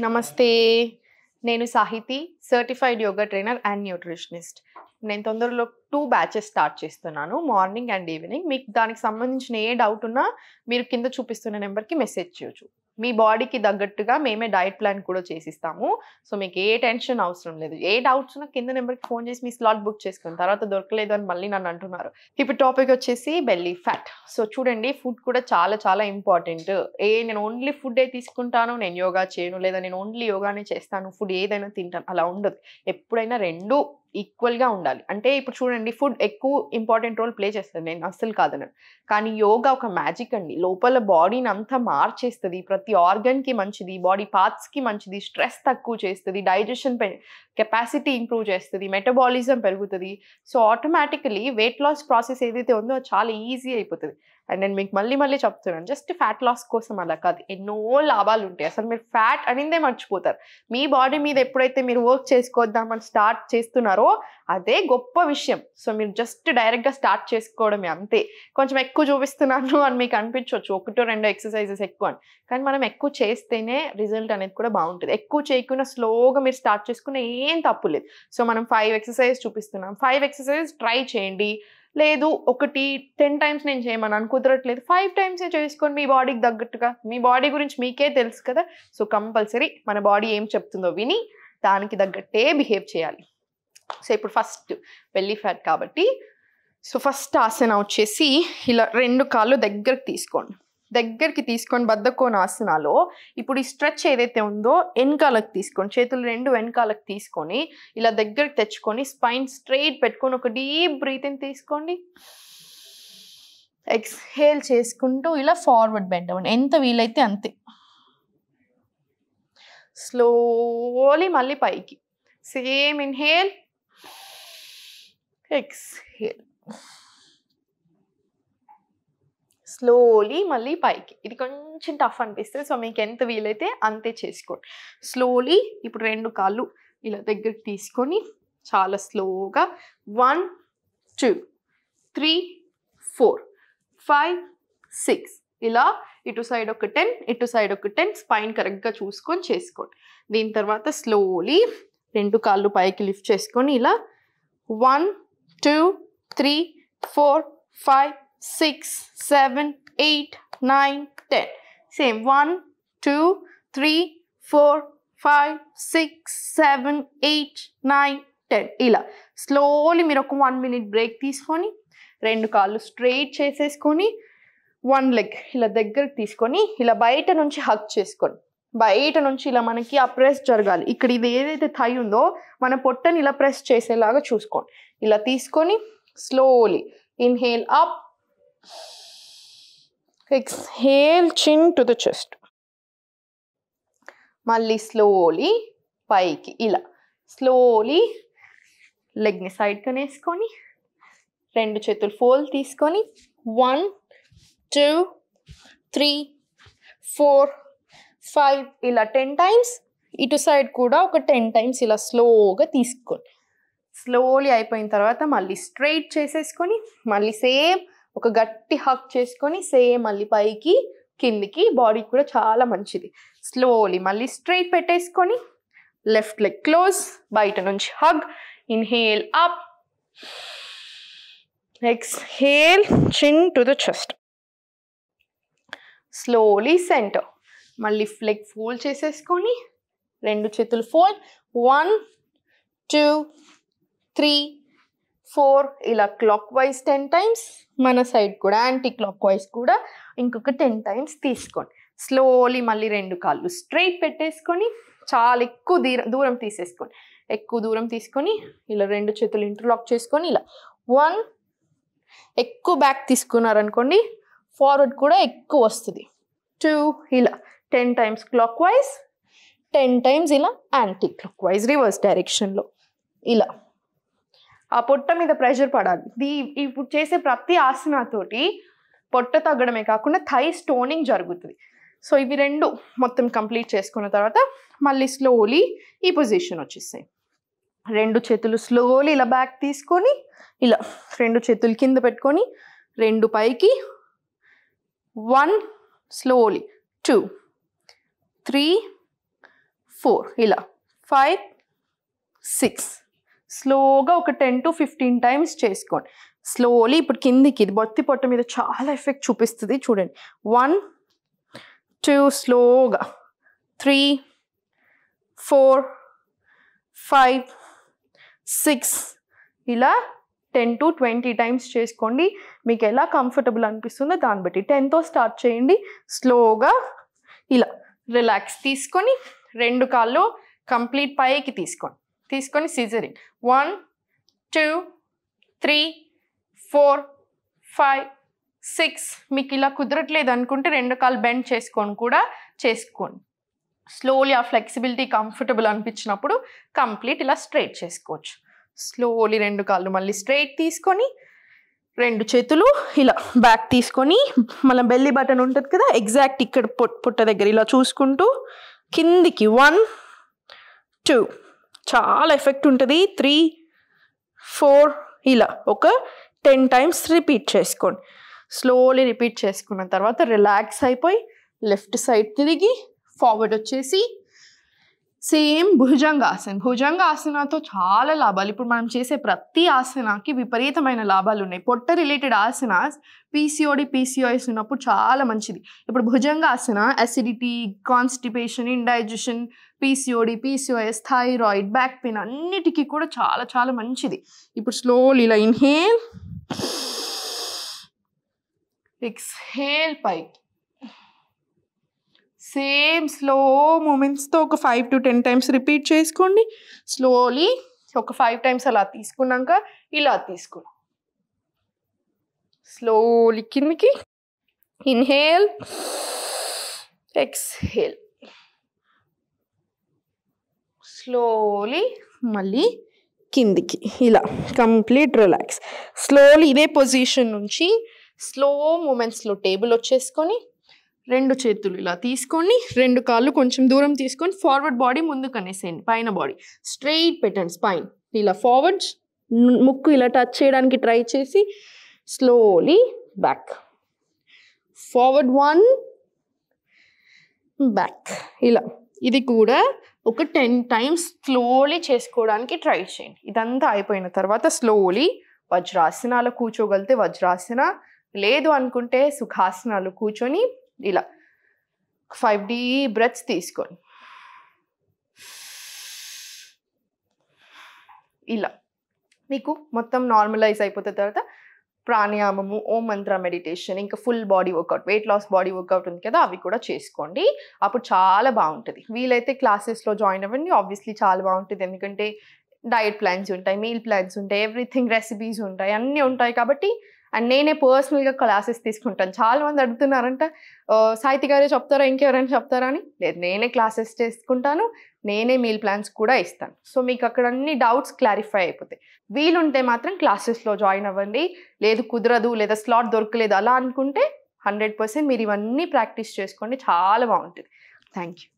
నమస్తే. నేను Sahithi, certified yoga trainer and nutritionist. నేను తొందరలో 2 బ్యాచెస్ స్టార్ట్ చేస్తున్నాను. Morning and evening. మీకు దానికి సంబంధించిన ఏ డౌట్ ఉన్నా మీరు కింద చూపిస్తున్న నెంబర్‌కి మెసేజ్ చేయొచ్చు. మీ బాడీకి తగ్గట్టుగా మేమే డైట్ ప్లాన్ కూడా చేసిస్తాము. సో, మీకు ఏ టెన్షన్ అవసరం లేదు. ఏ డౌట్స్ ఉన్నా కింద నెంబర్‌కి ఫోన్ చేసి మీ స్లాట్ బుక్ చేసుకోండి. తర్వాత దొరకలేదు అని మళ్ళీ నన్ను అంటున్నారు. ఇప్పుడు టాపిక్ వచ్చేసి బెల్లీ ఫ్యాట్. సో, చూడండి ఫుడ్ కూడా చాలా చాలా ఇంపార్టెంట్. నేను ఓన్లీ ఫుడ్డే తీసుకుంటాను, నేను యోగా చేయను, లేదా నేను ఓన్లీ యోగానే చేస్తాను, ఫుడ్ ఏదైనా తింటాను అలా ఉండదు. ఎప్పుడైనా 2 ఈక్వల్‌గా ఉండాలి. అంటే ఇప్పుడు చూడండి ఫుడ్ ఎక్కువ ఇంపార్టెంట్ రోల్ ప్లే చేస్తది. నేను అస్సలు కాదనను. కానీ యోగా ఒక మ్యాజిక్ అండి. లోపల బాడీని అంతా మార్చేస్తది. ప్రతి ఆర్గాన్‌కి మంచిది, బాడీ పార్ట్స్‌కి మంచిది, స్ట్రెస్ తక్కువ చేస్తది, డైజెషన్ కెపాసిటీ ఇంప్రూవ్ చేస్తది, మెటబాలిజం పెరుగుతది. So, automatically weight loss process ఏదైతే ఉందో అది చాలా ఈజీ అయిపోతది. అండ్ నేను మీకు మళ్ళీ మళ్ళీ చెప్తున్నాను. జస్ట్ ఫ్యాట్ లాస్ కోసం అలా కాదు. ఎన్నో లాభాలుంటాయి. అసలు మీరు ఫ్యాట్ అనిందే మర్చిపోతారు. మీ బాడీ మీద ఎప్పుడైతే మీరు వర్క్ చేసుకోద్దామని స్టార్ట్ చేస్తున్నారో అదే గొప్ప విషయం. సో, మీరు జస్ట్ డైరెక్ట్‌గా స్టార్ట్ చేసుకోవడమే అంతే. కొంచెం ఎక్కువ చూపిస్తున్నాను అని మీకు అనిపించొచ్చు. 1, 2 ఎక్సర్‌సైజెస్ ఎక్కువ అని. కానీ మనం ఎక్కువ చేస్తేనే రిజల్ట్ అనేది కూడా బావుంటది. ఎక్కువ చేయకుండా స్లోగా మీరు స్టార్ట్ చేసుకున్న ఏం తప్పు లేదు. సో, మనం 5 ఎక్సర్‌సైజెస్ చూపిస్తున్నాం. 5 ఎక్సర్‌సైజెస్ ట్రై చేయండి. లేదు ఒకటి 10 టైమ్స్ నేను చేయమన్నాను కుదరట్లేదు. 5 టైమ్సే చేసుకోండి మీ బాడీకి తగ్గట్టుగా. మీ బాడీ గురించి మీకే తెలుసు కదా! సో, కంపల్సరీ మన బాడీ ఏం చెప్తుందో విని దానికి తగ్గట్టే బిహేవ్ చేయాలి. సో, ఇప్పుడు ఫస్ట్ బెల్లీ ఫ్యాట్ కాబట్టి ఫస్ట్ ఆసన వచ్చేసి ఇలా 2 కాళ్ళు దగ్గరికి తీసుకొని బద్ధకోణాసనాలో ఇప్పుడు ఈ స్ట్రెచ్ ఏదైతే ఉందో వెనకాలకు తీసుకోండి. చేతులు 2 వెనకాలకు తీసుకొని ఇలా దగ్గరికి తెచ్చుకొని స్పైన్ స్ట్రెయిట్ పెట్టుకొని ఒక డీప్ బ్రీతింగ్ తీసుకోండి. ఎక్స్‌హేల్ చేసుకుంటూ ఇలా ఫార్వర్డ్ బెండ్ అవ్వండి. ఎంత వీలైతే అంతే. స్లోలీ మళ్ళీ పైకి. Same inhale, exhale. స్లోలీ మళ్ళీ పైకి. ఇది కొంచెం టఫ్ అనిపిస్తది. సో, మీకు ఎంత వీలైతే అంతే చేసుకోండి. స్లోలీ ఇప్పుడు 2 కాళ్ళు ఇలా దగ్గరికి తీసుకొని చాలా స్లోగా 1, 2, 3, 4, 5, 6 ఇలా ఇటు సైడ్ ఒక 10, ఇటు సైడ్ ఒక 10 స్పైన్ కరెక్ట్‌గా చూసుకొని చేసుకోండి. దీని తర్వాత స్లోలీ 2 కాళ్ళు పైకి లిఫ్ట్ చేసుకొని ఇలా 1, 2, 3, 4, 5, 6, 7, 8, 9, 10. Same 1, 2, 3, 4, 5, 6, 7, 8, 9, 10. ఇలా స్లోలీ మీరు ఒక 1 మినిట్ బ్రేక్ తీసుకొని 2 కాళ్ళు స్ట్రెయిట్ చేసేసుకొని 1 లెగ్ ఇలా దగ్గరికి తీసుకొని ఇలా బయట నుంచి హగ్ చేసుకోండి. బయట నుంచి ఇలా మనకి ఆ ప్రెస్ జరగాలి. ఇక్కడ ఇది ఏదైతే థై ఉందో మన పొట్టని ఇలా ప్రెస్ చేసేలాగా చూసుకోండి. ఇలా తీసుకొని slowly inhale up, exhale chin to the chest. మళ్ళీ స్లోలీ పైకి ఇలా స్లోలీ లెగ్ని సైడ్ కనేసుకొని 2 చేతులు ఫోల్డ్ తీసుకొని 1, 2, 3, 4, 5 ఇలా 10 టైమ్స్. ఇటు సైడ్ కూడా ఒక 10 టైమ్స్ ఇలా స్లోగా తీసుకోండి. స్లోలీ అయిపోయిన తర్వాత మళ్ళీ స్ట్రెయిట్ చేసేసుకొని మళ్ళీ సేమ్ ఒక గట్టి హగ్ చేసుకొని సేమ్ మళ్ళీ పైకి కిందికి. బాడీకి కూడా చాలా మంచిది. స్లోలీ మళ్ళీ స్ట్రెయిట్ పెట్టేసుకొని లెఫ్ట్ లెగ్ క్లోజ్, బయట నుంచి హగ్, ఇన్హేల్ అప్, ఎక్స్హేల్ చిన్ to the chest. Slowly centre. మళ్ళీ లెగ్ ఫోల్డ్ చేసేసుకొని 2 చేతులు ఫోల్డ్ 1, 2, 3, 4 ఇలా క్లాక్ వైజ్ 10 టైమ్స్. మన సైడ్ కూడా యాంటీ క్లాక్ వైజ్ కూడా ఇంకొక 10 టైమ్స్ తీసుకోండి. స్లోలీ మళ్ళీ 2 కాళ్ళు స్ట్రెయిట్ పెట్టేసుకొని చాలా ఎక్కువ దూరం తీసేసుకోండి. ఎక్కువ దూరం తీసుకొని ఇలా 2 చేతులు ఇంటర్లాక్ చేసుకొని ఇలా 1 ఎక్కువ బ్యాక్ తీసుకున్నారనుకోండి ఫార్వర్డ్ కూడా ఎక్కువ వస్తుంది. 2 ఇలా 10 టైమ్స్ క్లాక్ వైజ్, 10 టైమ్స్ ఇలా యాంటీ క్లాక్ వైజ్ రివర్స్ డైరెక్షన్లో. ఇలా ఆ పొట్ట మీద ప్రెషర్ పడాలి. ఇప్పుడు చేసే ప్రతి ఆసనాతోటి పొట్ట తగ్గడమే కాకుండా థై స్టోనింగ్ జరుగుతుంది. సో, ఇవి 2 మొత్తం కంప్లీట్ చేసుకున్న తర్వాత మళ్ళీ స్లోలీ ఈ పొజిషన్ వచ్చేస్తాయి. 2 చేతులు స్లోలీ ఇలా బ్యాక్ తీసుకొని ఇలా 2 చేతులు కింద పెట్టుకొని 2 పైకి 1 స్లోలీ 2, 3, 4 ఇలా 5 6 స్లోగా ఒక 10 to 15 టైమ్స్ చేసుకోండి. స్లోలీ ఇప్పుడు కిందికి ఇది బొత్తి పొట్ట మీద చాలా ఎఫెక్ట్ చూపిస్తుంది చూడండి. 1 2 స్లోగా 3 4 5 6 ఇలా 10 to 20 టైమ్స్ చేసుకోండి. మీకు ఎలా కంఫర్టబుల్ అనిపిస్తుందో దాన్ని బట్టి 10తో స్టార్ట్ చేయండి. స్లోగా ఇలా రిలాక్స్ తీసుకొని 2 కాళ్ళు కంప్లీట్ పైకి తీసుకొని సిజరింగ్ 1 2 3 4 5 6 మీకు ఇలా కుదరట్లేదు అనుకుంటే 2 కాళ్ళు బెండ్ చేసుకొని కూడా చేసుకోండి. స్లోలీ ఆ ఫ్లెక్సిబిలిటీ కంఫర్టబుల్ అనిపించినప్పుడు కంప్లీట్ ఇలా స్ట్రైట్ చేసుకోవచ్చు. స్లోలీ 2 కాళ్ళు మళ్ళీ స్ట్రైట్ తీసుకొని 2 చేతులు ఇలా బ్యాక్ తీసుకొని మళ్ళీ బెల్లీ బటన్ ఉంటుంది కదా ఎగ్జాక్ట్ ఇక్కడ పుట్ట దగ్గర ఇలా చూసుకుంటూ కిందికి 1 2 చాలా ఎఫెక్ట్ ఉంటుంది. 3 4 ఇలా ఒక 10 టైమ్స్ రిపీట్ చేసుకోండి. స్లోలీ రిపీట్ చేసుకున్న తర్వాత రిలాక్స్ అయిపోయి లెఫ్ట్ సైడ్ తిరిగి ఫార్వర్డ్ వచ్చేసి సేమ్ భుజంగాసనతో చాలా లాభాలు. ఇప్పుడు మనం చేసే ప్రతి ఆసనాకి విపరీతమైన లాభాలు ఉన్నాయి. పొట్ట రిలేటెడ్ ఆసనాస్ PCOS ఉన్నప్పుడు చాలా మంచిది. ఇప్పుడు Bhujangasana acidity, constipation, indigestion, PCOS, thyroid, back pain అన్నిటికీ కూడా చాలా చాలా మంచిది. ఇప్పుడు స్లోలీ ఇలా ఇన్హేల్ ఎక్స్హేల్ పైకి సేమ్ స్లో మూమెంట్స్తో ఒక 5 to 10 టైమ్స్ రిపీట్ చేసుకోండి. స్లోలీ ఒక 5 టైమ్స్ అలా తీసుకున్నాక ఇలా తీసుకోండి. స్లోలీ కిందికి ఇన్హేల్ ఎక్స్హేల్ స్లోలీ మళ్ళీ కిందికి ఇలా కంప్లీట్ రిలాక్స్. స్లోలీ ఇదే పొజిషన్ నుంచి స్లో మూమెంట్స్లో టేబుల్ వచ్చేసుకొని 2 చేతులు ఇలా తీసుకొని 2 కాళ్ళు కొంచెం దూరం తీసుకొని ఫార్వర్డ్ బాడీ ముందుకు అనేసేయండి. పైన బాడీ స్ట్రైట్ పెట్టండి. స్పైన్ ఇలా ఫార్వర్డ్, ముక్కు ఇలా టచ్ చేయడానికి ట్రై చేసి స్లోలీ బ్యాక్ ఫార్వర్డ్ 1 బ్యాక్ ఇలా. ఇది కూడా ఒక 10 టైమ్స్ స్లోలీ చేసుకోవడానికి ట్రై చేయండి. ఇదంతా అయిపోయిన తర్వాత స్లోలీ వజ్రాసనాలు కూర్చోగలిగితే వజ్రాసన, లేదు అనుకుంటే సుఖాసనాలు కూర్చొని ఇలా 5 డీప్ బ్రెత్స్ తీసుకోండి. ఇలా మీకు మొత్తం నార్మలైజ్ అయిపోతున్న తర్వాత ప్రాణాయామము, ఓం మంత్ర మెడిటేషన్, ఇంకా full body workout, weight loss body workout ఉంది కదా అవి కూడా చేసుకోండి. అప్పుడు చాలా బాగుంటుంది. వీలైతే క్లాసెస్లో జాయిన్ అవ్వండి. ఆబ్వియస్లీ చాలా బాగుంటుంది. ఎందుకంటే డైట్ ప్లాన్స్ ఉంటాయి, మీల్ ప్లాన్స్ ఉంటాయి, ఎవ్రీథింగ్ రెసిపీస్ ఉంటాయి, అన్నీ ఉంటాయి. కాబట్టి అండ్ నేనే పర్సనల్గా క్లాసెస్ తీసుకుంటాను. చాలామంది అడుగుతున్నారంట సాహితి గారే చెప్తారా ఇంకెవరైనా చెప్తారా అని. లేదు, నేనే క్లాసెస్ చేసుకుంటాను, నేనే మీల్ ప్లాన్స్ కూడా ఇస్తాను. సో మీకు అక్కడ అన్ని డౌట్స్ క్లారిఫై అయిపోతాయి. వీలుంటే మాత్రం క్లాసెస్లో జాయిన్ అవ్వండి. లేదు కుదరదు, లేదా స్లాట్ దొరకలేదు అలా అనుకుంటే 100% మీరు ఇవన్నీ ప్రాక్టీస్ చేసుకోండి. చాలా బాగుంటుంది. Thank you.